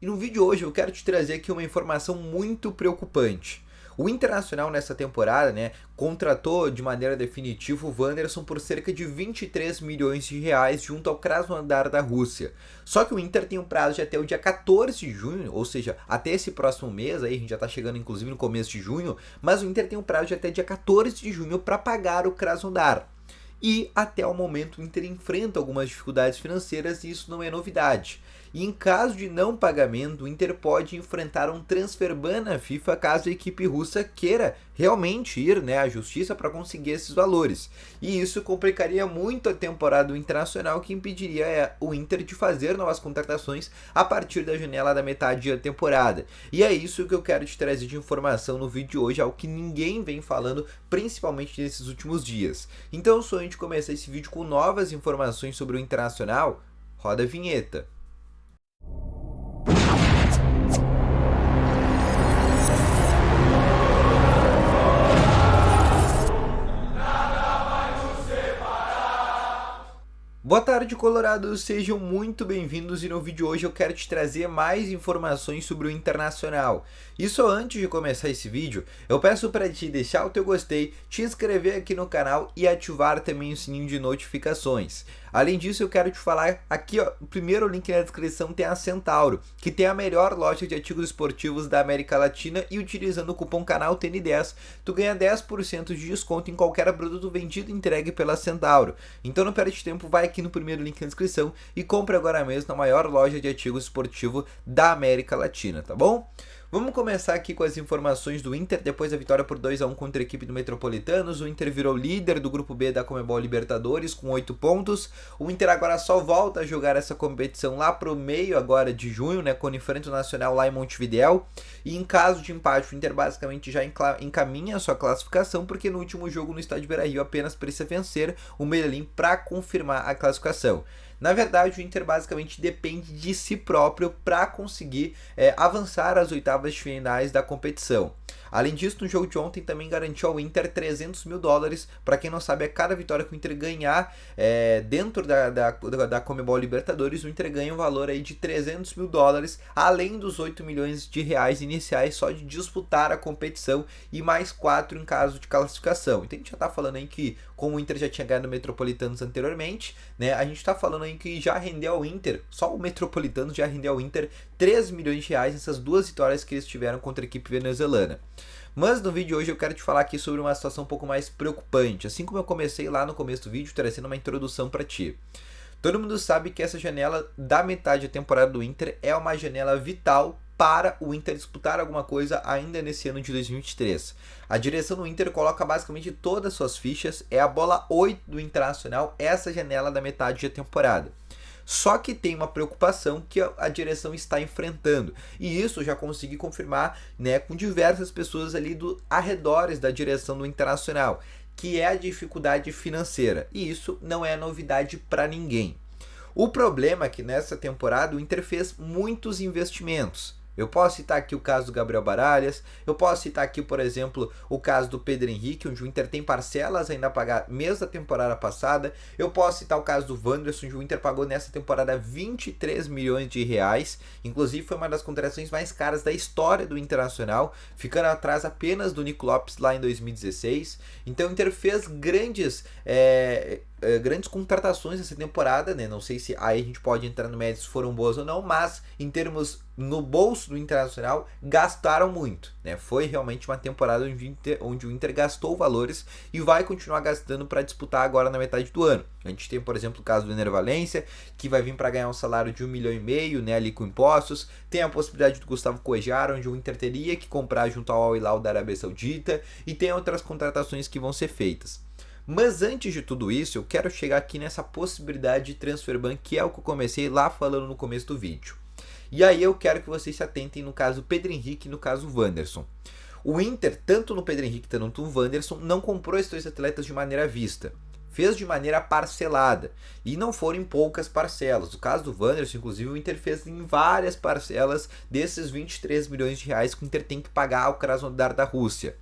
E no vídeo de hoje eu quero te trazer aqui uma informação muito preocupante. O Internacional nessa temporada, contratou de maneira definitiva o Wanderson por cerca de 23 milhões de reais junto ao Krasnodar da Rússia. Só que o Inter tem um prazo de até o dia 14 de junho, ou seja, até esse próximo mês, aí a gente já está chegando inclusive no começo de junho, mas o Inter tem um prazo de até dia 14 de junho para pagar o Krasnodar. E até o momento o Inter enfrenta algumas dificuldades financeiras e isso não é novidade. E em caso de não pagamento, o Inter pode enfrentar um transfer ban na FIFA caso a equipe russa queira realmente ir à justiça para conseguir esses valores. E isso complicaria muito a temporada do Internacional, que impediria o Inter de fazer novas contratações a partir da janela da metade da temporada. E é isso que eu quero te trazer de informação no vídeo de hoje, algo que ninguém vem falando, principalmente nesses últimos dias. Então, só antes de começar esse vídeo com novas informações sobre o Internacional, roda a vinheta. Boa tarde, colorados, sejam muito bem-vindos e no vídeo de hoje eu quero te trazer mais informações sobre o Internacional. E só antes de começar esse vídeo, eu peço para te deixar o teu gostei, te inscrever aqui no canal e ativar também o sininho de notificações. Além disso, eu quero te falar aqui, o primeiro link na descrição tem a Centauro, que tem a melhor loja de artigos esportivos da América Latina e utilizando o cupom canal TN10, tu ganha 10% de desconto em qualquer produto vendido e entregue pela Centauro. Então não perde tempo, vai aqui no primeiro link na descrição e compre agora mesmo na maior loja de artigos esportivos da América Latina, tá bom? Vamos começar aqui com as informações do Inter. Depois da vitória por 2-1 contra a equipe do Metropolitanos, o Inter virou líder do grupo B da Conmebol Libertadores com 8 pontos. O Inter agora só volta a jogar essa competição lá pro meio agora de junho, quando enfrenta o Nacional lá em Montevidéu. E em caso de empate, o Inter basicamente já encaminha a sua classificação, porque no último jogo no estádio Beira-Rio apenas precisa vencer o Medellín para confirmar a classificação. Na verdade, o Inter basicamente depende de si próprio para conseguir avançar às oitavas de finais da competição. Além disso, no jogo de ontem também garantiu ao Inter 300 mil dólares. Para quem não sabe, a cada vitória que o Inter ganhar dentro da Conmebol Libertadores, o Inter ganha um valor aí de 300 mil dólares, além dos 8 milhões de reais iniciais só de disputar a competição e mais 4 em caso de classificação. Então a gente já está falando aí que, como o Inter já tinha ganhado o Metropolitanos anteriormente, a gente está falando aí que já rendeu ao Inter, só o Metropolitanos já rendeu ao Inter 3 milhões de reais nessas duas vitórias que eles tiveram contra a equipe venezuelana. Mas no vídeo de hoje eu quero te falar aqui sobre uma situação um pouco mais preocupante, assim como eu comecei lá no começo do vídeo trazendo uma introdução para ti. Todo mundo sabe que essa janela da metade da temporada do Inter é uma janela vital para o Inter disputar alguma coisa ainda nesse ano de 2023. A direção do Inter coloca basicamente todas as suas fichas, é a bola 8 do Internacional, essa janela da metade da temporada. Só que tem uma preocupação que a direção está enfrentando. E isso eu já consegui confirmar com diversas pessoas ali do arredores da direção do Internacional, que é a dificuldade financeira. E isso não é novidade para ninguém. O problema é que nessa temporada o Inter fez muitos investimentos. Eu posso citar aqui o caso do Gabriel Baralhas, eu posso citar aqui, por exemplo, o caso do Pedro Henrique, onde o Inter tem parcelas ainda a pagar mês da temporada passada. Eu posso citar o caso do Wanderson, onde o Inter pagou nessa temporada 23 milhões de reais. Inclusive foi uma das contratações mais caras da história do Internacional, ficando atrás apenas do Nico Lopes lá em 2016. Então o Inter fez grandes contratações essa temporada, não sei se aí a gente pode entrar no mérito se foram boas ou não, mas em termos no bolso do Internacional, gastaram muito, Foi realmente uma temporada onde o Inter gastou valores e vai continuar gastando para disputar agora na metade do ano. A gente tem, por exemplo, o caso do Ener Valencia, que vai vir para ganhar um salário de 1,5 milhão, ali com impostos. Tem a possibilidade do Gustavo Cuéllar, onde o Inter teria que comprar junto ao Al Hilal da Arábia Saudita, e tem outras contratações que vão ser feitas. Mas antes de tudo isso, eu quero chegar aqui nessa possibilidade de transfer ban, que é o que eu comecei lá falando no começo do vídeo. E aí eu quero que vocês se atentem no caso Pedro Henrique e no caso Wanderson. O Inter, tanto no Pedro Henrique quanto no Wanderson, não comprou esses dois atletas de maneira à vista. Fez de maneira parcelada. E não foram em poucas parcelas. No caso do Wanderson, inclusive, o Inter fez em várias parcelas desses 23 milhões de reais que o Inter tem que pagar ao Krasnodar da Rússia.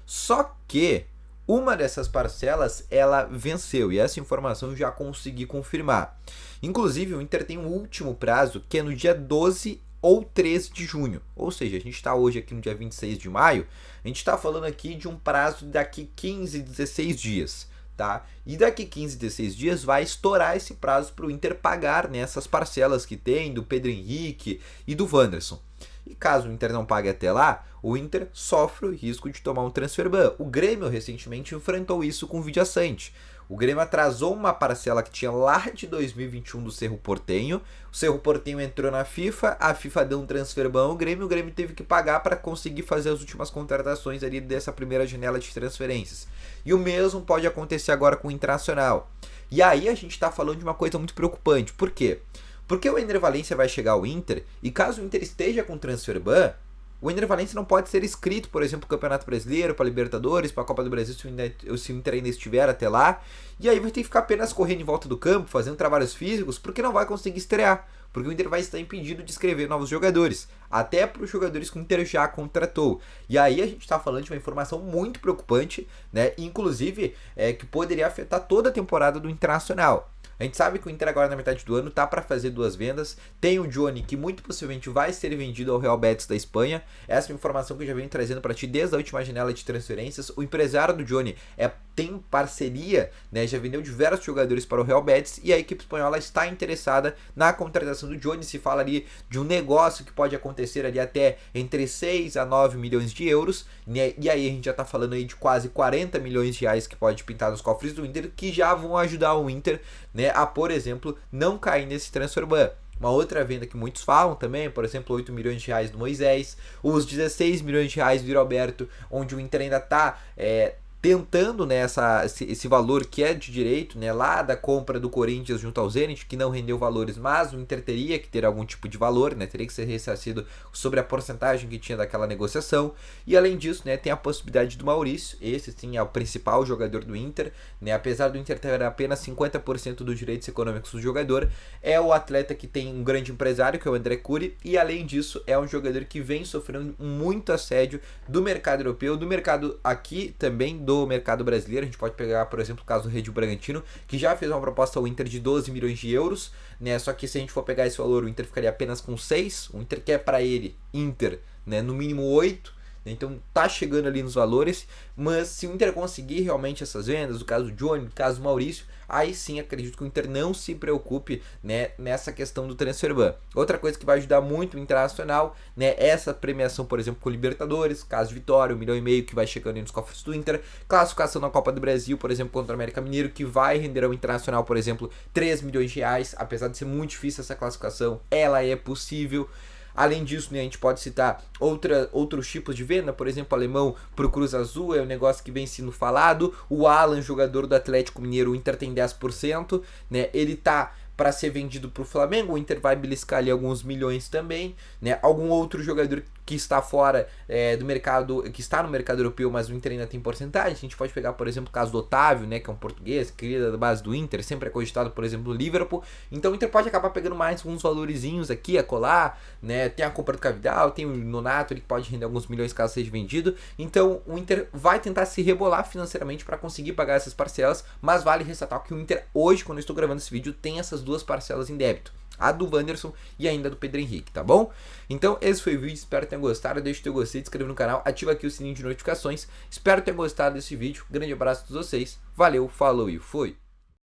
Só que uma dessas parcelas, ela venceu, e essa informação eu já consegui confirmar. Inclusive, o Inter tem um último prazo, que é no dia 12 ou 13 de junho. Ou seja, a gente está hoje aqui no dia 26 de maio, a gente está falando aqui de um prazo de daqui 15, 16 dias. Tá? E daqui 15, 16 dias vai estourar esse prazo para o Inter pagar nessas parcelas que tem do Pedro Henrique e do Wanderson. E caso o Inter não pague até lá, o Inter sofre o risco de tomar um transfer ban. O Grêmio recentemente enfrentou isso com o Villaçante. O Grêmio atrasou uma parcela que tinha lá de 2021 do Cerro Porteño. O Cerro Porteño entrou na FIFA, a FIFA deu um transfer ban ao Grêmio, o Grêmio teve que pagar para conseguir fazer as últimas contratações ali dessa primeira janela de transferências. E o mesmo pode acontecer agora com o Internacional. E aí a gente está falando de uma coisa muito preocupante. Por quê? Porque o Ener Valencia vai chegar ao Inter e caso o Inter esteja com transfer ban, o Ener Valencia não pode ser inscrito, por exemplo, para o Campeonato Brasileiro, para a Libertadores, para a Copa do Brasil, se o Inter ainda estiver até lá. E aí vai ter que ficar apenas correndo em volta do campo, fazendo trabalhos físicos, porque não vai conseguir estrear. Porque o Inter vai estar impedido de inscrever novos jogadores, até para os jogadores que o Inter já contratou. E aí a gente está falando de uma informação muito preocupante, né? Inclusive, que poderia afetar toda a temporada do Internacional. A gente sabe que o Inter agora na metade do ano tá para fazer 2 vendas. Tem o Johnny, que muito possivelmente vai ser vendido ao Real Betis da Espanha. Essa é uma informação que eu já venho trazendo para ti desde a última janela de transferências. O empresário do Johnny tem parceria, né? Já vendeu diversos jogadores para o Real Betis e a equipe espanhola está interessada na contratação do Johnny. Se fala ali de um negócio que pode acontecer ali até entre 6 a 9 milhões de euros, né? E aí a gente já tá falando aí de quase 40 milhões de reais que pode pintar nos cofres do Inter, que já vão ajudar o Inter, né, a, por exemplo, não cair nesse transfer ban. Uma outra venda que muitos falam também, por exemplo, 8 milhões de reais do Moisés, os 16 milhões de reais do Roberto, onde o Inter ainda está tentando, né, esse valor que é de direito, né, lá da compra do Corinthians junto ao Zenit, que não rendeu valores, mas o Inter teria que ter algum tipo de valor, né, teria que ser ressarcido sobre a porcentagem que tinha daquela negociação. E além disso, né, tem a possibilidade do Maurício, esse sim é o principal jogador do Inter, né, apesar do Inter ter apenas 50% dos direitos econômicos do jogador, é o atleta que tem um grande empresário, que é o André Curi, e além disso é um jogador que vem sofrendo muito assédio do mercado europeu, do mercado aqui também, do mercado brasileiro. A gente pode pegar, por exemplo, o caso do Red Bull Bragantino, que já fez uma proposta ao Inter de 12 milhões de euros, né? Só que se a gente for pegar esse valor, o Inter ficaria apenas com 6, o Inter quer para ele, Inter, né, no mínimo 8, então tá chegando ali nos valores, mas se o Inter conseguir realmente essas vendas, no caso do Johnny, no caso do Maurício, aí sim acredito que o Inter não se preocupe, né, nessa questão do transfer ban. Outra coisa que vai ajudar muito o Internacional, né, essa premiação, por exemplo, com o Libertadores, caso de vitória, 1,5 milhão que vai chegando aí nos cofres do Inter, classificação na Copa do Brasil, por exemplo, contra o América Mineiro, que vai render ao Internacional, por exemplo, 3 milhões de reais, apesar de ser muito difícil essa classificação, ela é possível. Além disso, né, a gente pode citar outros tipos de venda, por exemplo, o alemão pro Cruz Azul, é um negócio que vem sendo falado. O Alan, jogador do Atlético Mineiro, o Inter tem 10%, né, ele tá para ser vendido para o Flamengo, o Inter vai beliscar ali alguns milhões também, né? Algum outro jogador que está fora do mercado, que está no mercado europeu, mas o Inter ainda tem porcentagem. A gente pode pegar, por exemplo, o caso do Otávio, né, que é um português, querido da base do Inter, sempre é cogitado, por exemplo, o Liverpool. Então o Inter pode acabar pegando mais uns valorizinhos aqui, a colar, né? Tem a compra do Cavidal, tem o Nonato, ele pode render alguns milhões caso seja vendido. Então o Inter vai tentar se rebolar financeiramente para conseguir pagar essas parcelas, mas vale ressaltar que o Inter hoje, quando eu estou gravando esse vídeo, tem essas 2 parcelas em débito, a do Wanderson e ainda do Pedro Henrique, tá bom? Então esse foi o vídeo, espero que tenham gostado, deixa o teu gostei, se inscreve no canal, ativa aqui o sininho de notificações, espero que tenham gostado desse vídeo, grande abraço a todos vocês, valeu, falou e fui!